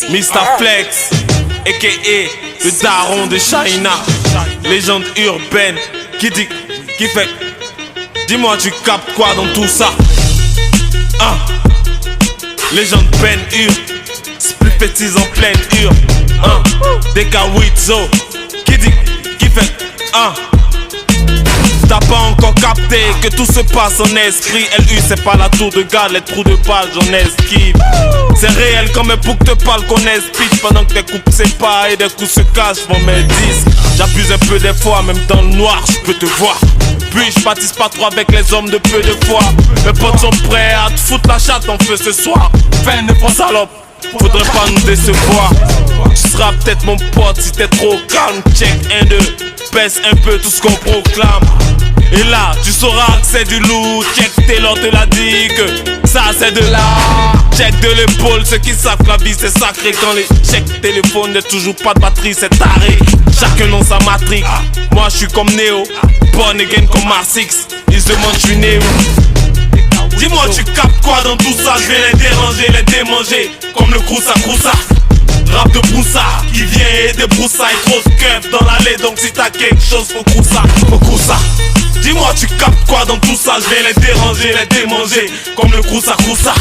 Mr Flex, a.k.a. le daron de China, légende urbaine, qui dit, qui fait. Dis-moi, tu captes quoi dans tout ça? Légende Ben Hur, split fétis en pleine Hur. Dekawizo, qui dit, qui fait. T'as pas encore capté que tout se passe en esprit. LU c'est pas la tour de garde, les trous de balle j'en esquive. C'est réel comme un bouc de pâle qu'on espite. Pendant que des coupes séparent et des coups se cachent pour mes disques. J'abuse un peu des fois, même dans le noir je peux te voir. Puis je bâtisse pas trop avec les hommes de peu de foi. Mes potes sont prêts à te foutre la chatte en feu ce soir. Fin de France salope, faudrait pas nous décevoir. Tu seras peut-être mon pote si t'es trop calme. Check 1, 2, baisse un peu tout ce qu'on proclame. Et là, tu sauras que c'est du lourd. Check Taylor te l'a dit que ça c'est de là. Check de l'épaule, ceux qui savent que la vie c'est sacré. Quand les checks téléphone n'est toujours pas de batterie, c'est taré. Chacun dans sa matrix. Moi je suis comme Neo, born again comme Marsix. Ils se demandent je suis né où. Dis-moi tu captes quoi dans tout ça? Je vais les déranger, les démanger. Comme le Kroussa Kroussa. Rap de broussard qui vient et des broussailles. Trop de keufs dans l'allée, donc si t'as quelque chose faut Kroussa, faut Kroussa. Dis-moi tu captes quoi dans tout ça? Je vais les déranger, les démanger. Comme le Kroussa Kroussa.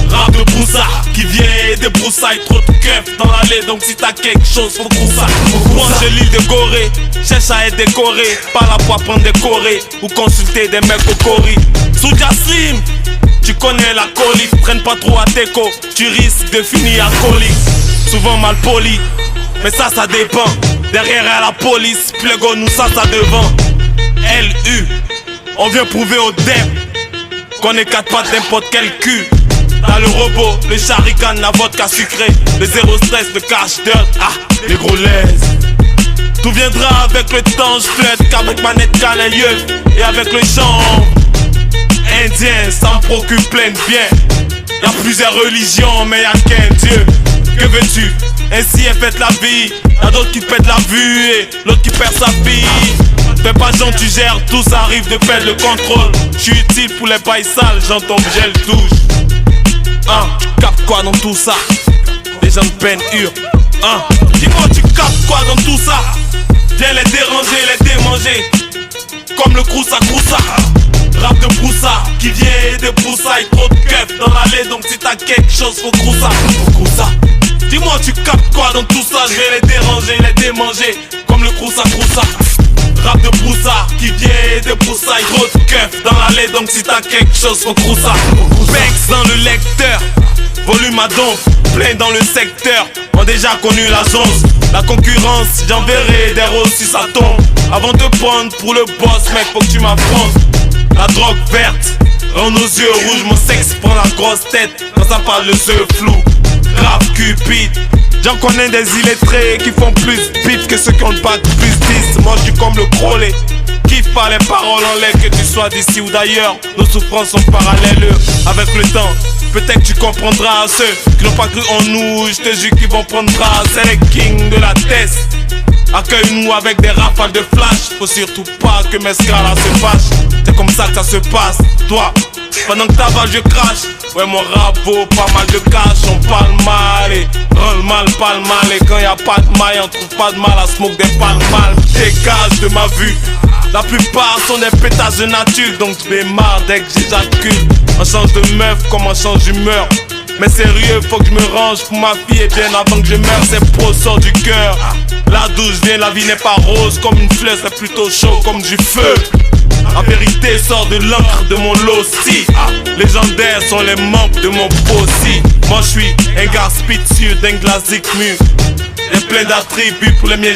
Rap de broussard qui vient et des broussailles. Trop de keufs dans l'allée, donc si t'as quelque chose faut Kroussa. Moi j'ai l'île de Gorée, cherche à être décoré. Pas la pour prendre des corées ou consulter des mecs au Cori. Soulja Slim, tu connais la colique. Traîne pas trop à déco, tu risques de finir alcoolique. Souvent mal poli, mais ça dépend. Derrière à la police, plego nous ça devant. LU, on vient prouver au DEP qu'on est quatre pattes n'importe quel cul. T'as le robot, le charican, la vodka sucrée, le zéro stress, le cash dirt, les gros laisse. Tout viendra avec le temps, je flotte qu'avec manette canne et avec le chant indien, ça me procure plein de bien. Y'a plusieurs religions, mais y'a qu'un Dieu. Que veux-tu? Ainsi est faite la vie. Y'a d'autres qui pètent la vue et l'autre qui perd sa fille. Fais pas genre tu gères, tout ça arrive de perdre le contrôle. J'suis utile pour les pailles sales, j'entends gel douche. Tu captes quoi dans tout ça? Les gens de Ben Hur. Dis-moi tu captes quoi dans tout ça? Viens les déranger, les démanger. Comme le Kroussa Kroussa. Rap de broussard qui vient et des broussailles. Trop de keufs dans l'allée, donc si t'as quelque chose faut Kroussa, faut Kroussa. Dis-moi tu captes quoi dans tout ça? Je vais les déranger, les démanger. Comme le Kroussa Kroussa. Rap de broussard qui vient et des broussailles. Trop de keufs dans l'allée, donc si t'as quelque chose faut Kroussa. Bex dans le lecteur, volume à donf, plein dans le secteur. On déjà connu la zone. La concurrence, j'enverrai des roses si ça tombe. Avant de prendre pour le boss, mec, faut que tu m'affrontes. La drogue verte rend nos yeux rouges, mon sexe prend la grosse tête quand ça parle le yeux flou. Grave cupide, j'en connais des illettrés qui font plus bip que ceux qui ont le bac plus 10. Moi je suis comme le crolé, kiffe pas les paroles en l'air. Que tu sois d'ici ou d'ailleurs, nos souffrances sont parallèles. Avec le temps, peut-être tu comprendras. Ceux qui n'ont pas cru en nous, je te jure qu'ils vont prendre bras. C'est les kings de la test. Accueille-nous avec des rafales de flash. Faut surtout pas que mes scars se fâchent. C'est comme ça que ça se passe. Toi, pendant que t'avales je crache. Ouais mon rap vaut pas mal de cash. On parle mal et rend le mal, pas le mal. Et quand y a pas de maille, on trouve pas de mal à smoke des palmes mal. Dégage de ma vue. La plupart sont des pétasses de nature. Donc je démarre dès que j'éjacule. On change de meuf comme on change d'humeur. Mais sérieux, faut que je me range pour ma fille et bien avant que je meure, c'est pro sort du cœur. La douce vient, la vie n'est pas rose comme une fleur, c'est plutôt chaud comme du feu. La vérité sort de l'encre de mon lossi. Légendaires sont les membres de mon possi. Moi je suis un gars spit sur d'un glacique mûr. Y'a plein d'attributs pour les miens.